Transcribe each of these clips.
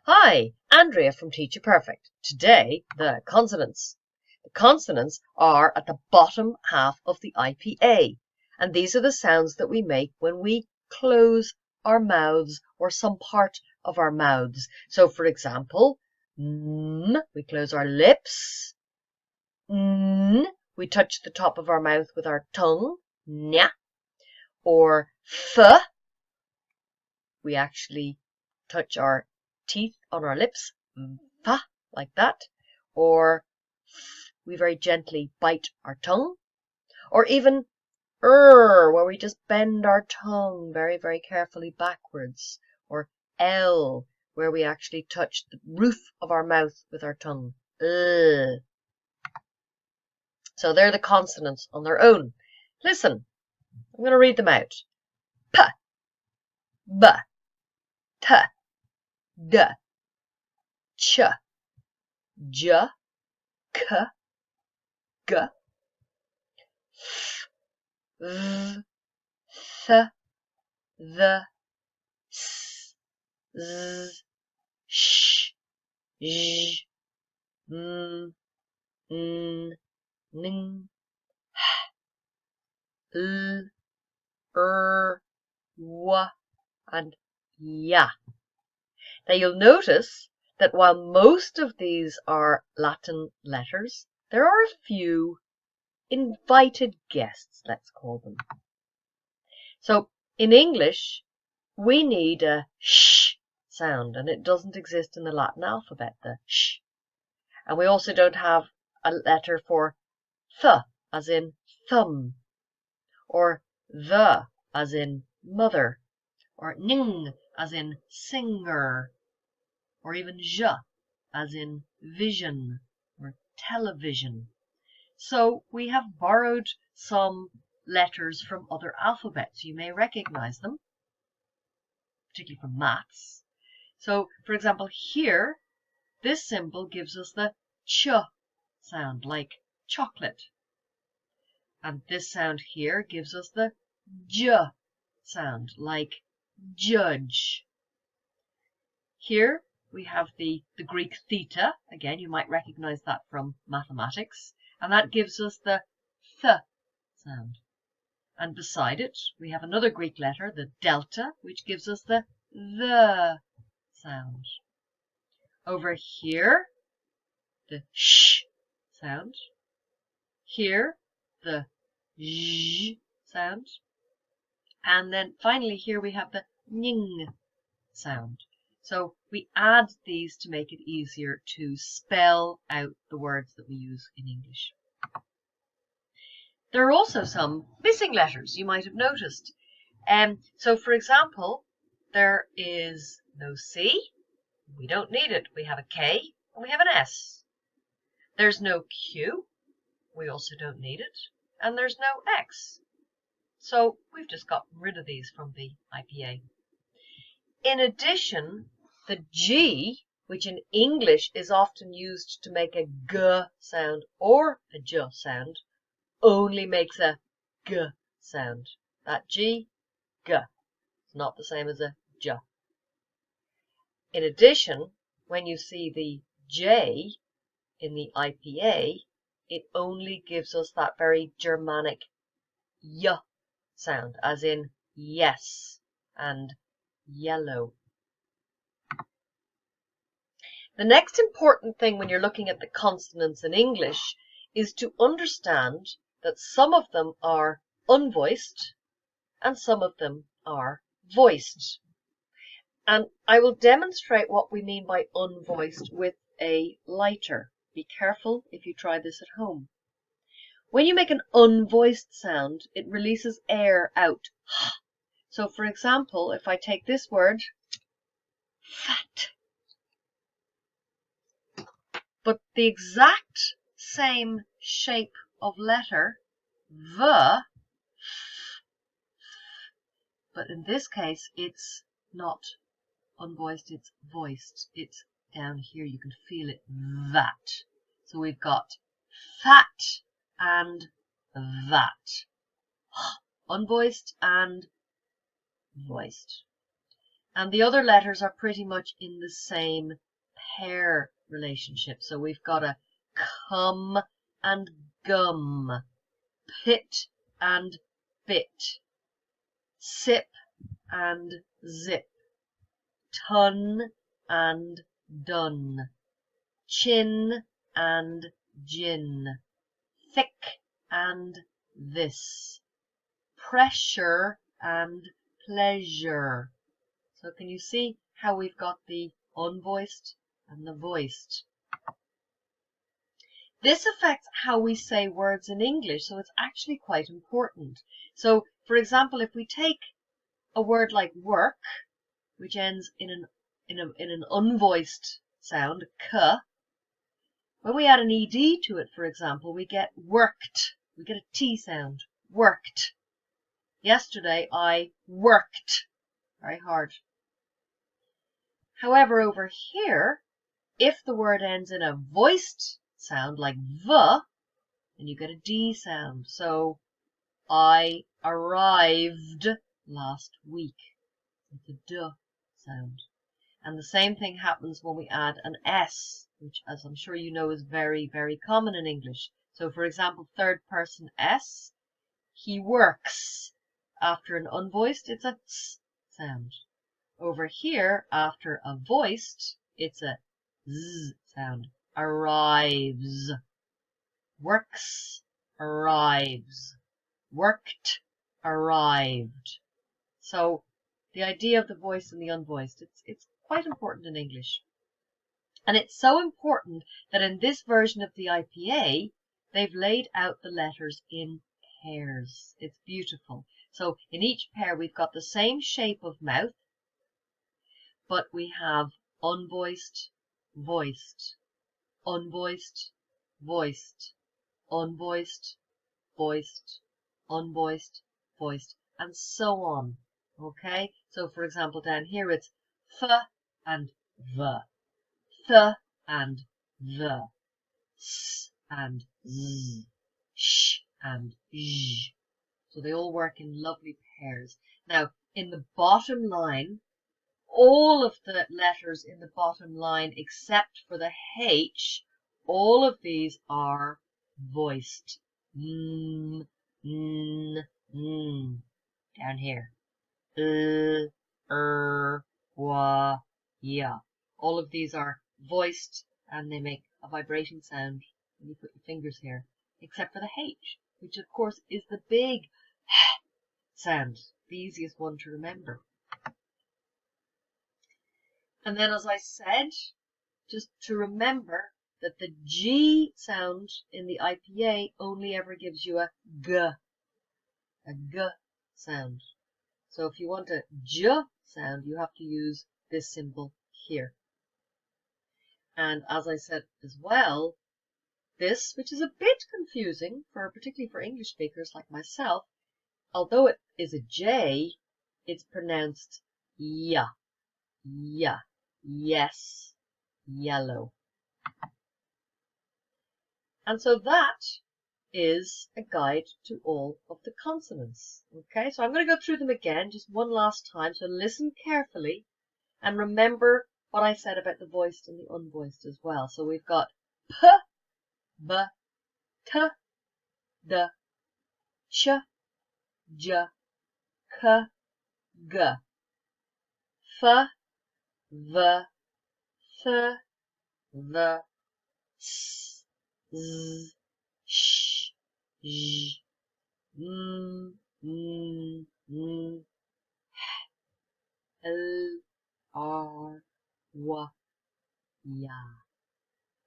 Hi, Andrea from Teacher Perfect. Today, the consonants. The consonants are at the bottom half of the IPA, and these are the sounds that we make when we close our mouths or some part of our mouths. So, for example, n, we close our lips. N, we touch the top of our mouth with our tongue. Nya. Or f, we actually touch our teeth on our lips, fa, like that, or we very gently bite our tongue, or even where we just bend our tongue very, very carefully backwards, or l, where we actually touch the roof of our mouth with our tongue. So they're the consonants on their own. Listen, I'm going to read them out. P, b, t, d, ch, j, k, g, f, v, th, the, s, z, sh, j, m, n, ning, h, l, w, and ya. Now you'll notice that while most of these are Latin letters, there are a few invited guests, let's call them. So in English, we need a sh sound, and it doesn't exist in the Latin alphabet, the sh. And we also don't have a letter for th, as in thumb, or the, as in mother, or ning, as in singer, or even je, as in vision or television. So we have borrowed some letters from other alphabets. You may recognize them, particularly from maths. So, for example, here, this symbol gives us the ch sound, like chocolate. And this sound here gives us the j sound, like judge. Here we have the Greek theta. Again, you might recognize that from mathematics. And that gives us the th sound. And beside it, we have another Greek letter, the delta, which gives us the sound. Over here, the sh sound. Here, the zh sound. And then finally here we have the ning sound. So we add these to make it easier to spell out the words that we use in English. There are also some missing letters you might have noticed. So for example, there is no C. We don't need it. We have a K and we have an S. There's no Q. We also don't need it. And there's no X. So we've just gotten rid of these from the IPA. In addition, the G, which in English is often used to make a G sound or a J sound, only makes a G sound. That G, G. It's not the same as a J. In addition, when you see the J in the IPA, it only gives us that very Germanic Y sound, as in yes and yellow. The next important thing when you're looking at the consonants in English is to understand that some of them are unvoiced and some of them are voiced. And I will demonstrate what we mean by unvoiced with a lighter. Be careful if you try this at home. When you make an unvoiced sound, it releases air out. So for example, if I take this word, fat, but the exact same shape of letter, the, but in this case it's not unvoiced, it's voiced. It's down here, you can feel it, that. So we've got fat and that. Unvoiced and voiced. And the other letters are pretty much in the same pair relationship. So we've got a cum and gum, pit and bit, sip and zip, ton and dun, chin and gin, thick and this, pressure and pleasure. So can you see how we've got the unvoiced and the voiced? This affects how we say words in English, so it's actually quite important. So, for example, if we take a word like work, which ends in an unvoiced sound, k, when we add an ed to it, for example, we get worked. We get a t sound, worked. Yesterday I worked very hard. However, over here, if the word ends in a voiced sound like v, then you get a d sound. So, I arrived last week. It's a d sound. And the same thing happens when we add an s, which, as I'm sure you know, is very, very common in English. So, for example, third person s, he works. After an unvoiced, it's a s sound. Over here, after a voiced, it's a z sound. Arrives. Works, arrives. Worked, arrived. So the idea of the voiced and the unvoiced, it's quite important in English. And it's so important that in this version of the IPA, they've laid out the letters in pairs. It's beautiful. So in each pair, we've got the same shape of mouth, but we have unvoiced, voiced, unvoiced, voiced, unvoiced, voiced, unvoiced, voiced, and so on. Okay? So, for example, down here it's th and v, th and the, s and z, sh and zh. So they all work in lovely pairs. Now, in the bottom line, all of the letters in the bottom line, except for the H, all of these are voiced. N, n, n. Down here. Wa, ya. All of these are voiced, and they make a vibrating sound when you put your fingers here, except for the H, which of course is the big sound, the easiest one to remember. And then, as I said, just to remember that the G sound in the IPA only ever gives you a G sound. So if you want a J sound, you have to use this symbol here. And as I said as well, this, which is a bit confusing, particularly for English speakers like myself, although it is a J, it's pronounced ya, ya, yes, yellow. And so that is a guide to all of the consonants. Okay, so I'm going to go through them again just one last time. So listen carefully and remember what I said about the voiced and the unvoiced as well. So we've got p, b, t, d, ch, j, k, g, f, v, th, the, s, z, sh, zh, m, n, h, l, r, w, ya.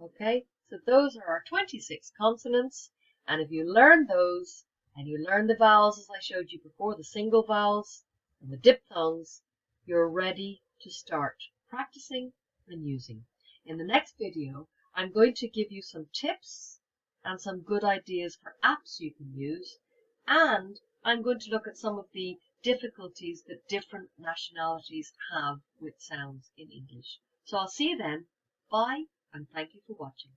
Okay, so those are our 26 consonants, and if you learn those, and you learn the vowels as I showed you before, the single vowels and the diphthongs, you're ready to start practicing and using. In the next video, I'm going to give you some tips and some good ideas for apps you can use, and I'm going to look at some of the difficulties that different nationalities have with sounds in English. So I'll see you then. Bye, and thank you for watching.